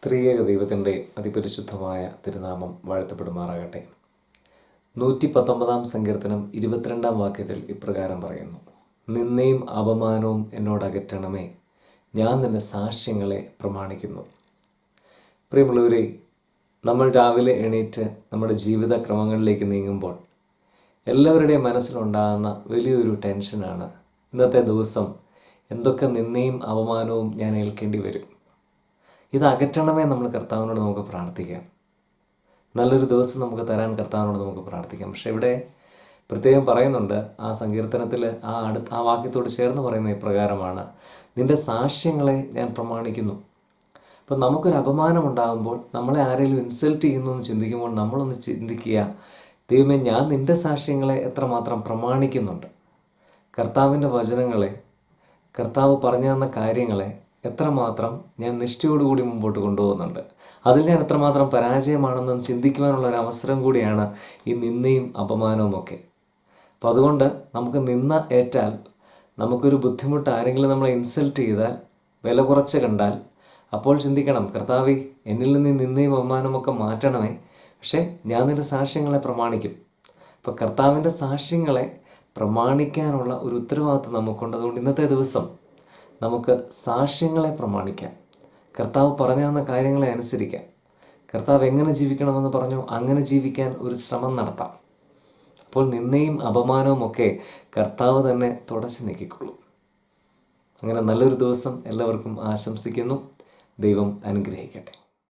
ത്രിയേക ദൈവത്തിൻ്റെ അതിപരിശുദ്ധമായ തിരുനാമം വാഴ്ത്തപ്പെടുമാറാകട്ടെ. 119 സങ്കീർത്തനം 22 വാക്യത്തിൽ ഇപ്രകാരം പറയുന്നു: നിന്നയും അപമാനവും എന്നോടകറ്റണമേ, ഞാൻ നിന്റെ സാക്ഷ്യങ്ങളെ പ്രമാണിക്കുന്നു. പ്രിയമുള്ളവരെ, നമ്മൾ രാവിലെ എണീറ്റ് നമ്മുടെ ജീവിത ക്രമങ്ങളിലേക്ക് നീങ്ങുമ്പോൾ എല്ലാവരുടെയും മനസ്സിലുണ്ടാകുന്ന വലിയൊരു ടെൻഷനാണ്, ഇന്നത്തെ ദിവസം എന്തൊക്കെ നിന്നയും അപമാനവും ഞാൻ ഏൽക്കേണ്ടി വരും. ഇത് അകറ്റണമേ നമ്മൾ കർത്താവിനോട് നമുക്ക് പ്രാർത്ഥിക്കാം. നല്ലൊരു ദിവസം നമുക്ക് തരാൻ കർത്താവിനോട് നമുക്ക് പ്രാർത്ഥിക്കാം. പക്ഷെ ഇവിടെ പ്രത്യേകം പറയുന്നുണ്ട്, ആ സങ്കീർത്തനത്തിൽ ആ വാക്യത്തോട് ചേർന്ന് പറയുന്ന ഇപ്രകാരമാണ്: നിൻ്റെ സാക്ഷ്യങ്ങളെ ഞാൻ പ്രമാണിക്കുന്നു. അപ്പം നമുക്കൊരു അപമാനം ഉണ്ടാകുമ്പോൾ, നമ്മളെ ആരെങ്കിലും ഇൻസൾട്ട് ചെയ്യുന്നു എന്ന് ചിന്തിക്കുമ്പോൾ നമ്മളൊന്ന് ചിന്തിക്കുക, ദൈവമേ, ഞാൻ നിൻ്റെ സാക്ഷ്യങ്ങളെ എത്രമാത്രം പ്രമാണിക്കുന്നുണ്ട്. കർത്താവിൻ്റെ വചനങ്ങളെ, കർത്താവ് പറഞ്ഞു തന്ന കാര്യങ്ങളെ എത്രമാത്രം ഞാൻ നിഷ്ഠയോടുകൂടി മുമ്പോട്ട് കൊണ്ടുപോകുന്നുണ്ട്. അതിൽ ഞാൻ എത്രമാത്രം പരാജയമാണെന്ന് ചിന്തിക്കുവാനുള്ള ഒരു അവസരം കൂടിയാണ് ഈ നിന്നയും അപമാനവും ഒക്കെ. അപ്പോൾ അതുകൊണ്ട് നമുക്ക് നിന്ന ഏറ്റാൽ, നമുക്കൊരു ബുദ്ധിമുട്ട്, ആരെങ്കിലും നമ്മളെ ഇൻസൾട്ട് ചെയ്താൽ, വില കുറച്ച് കണ്ടാൽ, അപ്പോൾ ചിന്തിക്കണം, കർത്താവേ, എന്നിൽ നിന്ന് നിന്നയും അപമാനമൊക്കെ മാറ്റണമേ, പക്ഷേ ഞാൻ നിൻ്റെ സാക്ഷ്യങ്ങളെ പ്രമാണിക്കും. അപ്പോൾ കർത്താവിൻ്റെ സാക്ഷ്യങ്ങളെ പ്രമാണിക്കാനുള്ള ഒരു ഉത്തരവാദിത്വം നമുക്കുണ്ട്. അതുകൊണ്ട് ഇന്നത്തെ ദിവസം നമുക്ക് സാക്ഷ്യങ്ങളെ പ്രമാണിക്കാം. കർത്താവ് പറഞ്ഞു തന്ന കാര്യങ്ങളെ അനുസരിക്കാം. കർത്താവ് എങ്ങനെ ജീവിക്കണമെന്ന് പറഞ്ഞു അങ്ങനെ ജീവിക്കാൻ ഒരു ശ്രമം നടത്താം. അപ്പോൾ നിന്നയും അപമാനവും ഒക്കെ കർത്താവ് തന്നെ തുടച്ചു നീക്കിക്കൊള്ളും. അങ്ങനെ നല്ലൊരു ദിവസം എല്ലാവർക്കും ആശംസിക്കുന്നു. ദൈവം അനുഗ്രഹിക്കട്ടെ.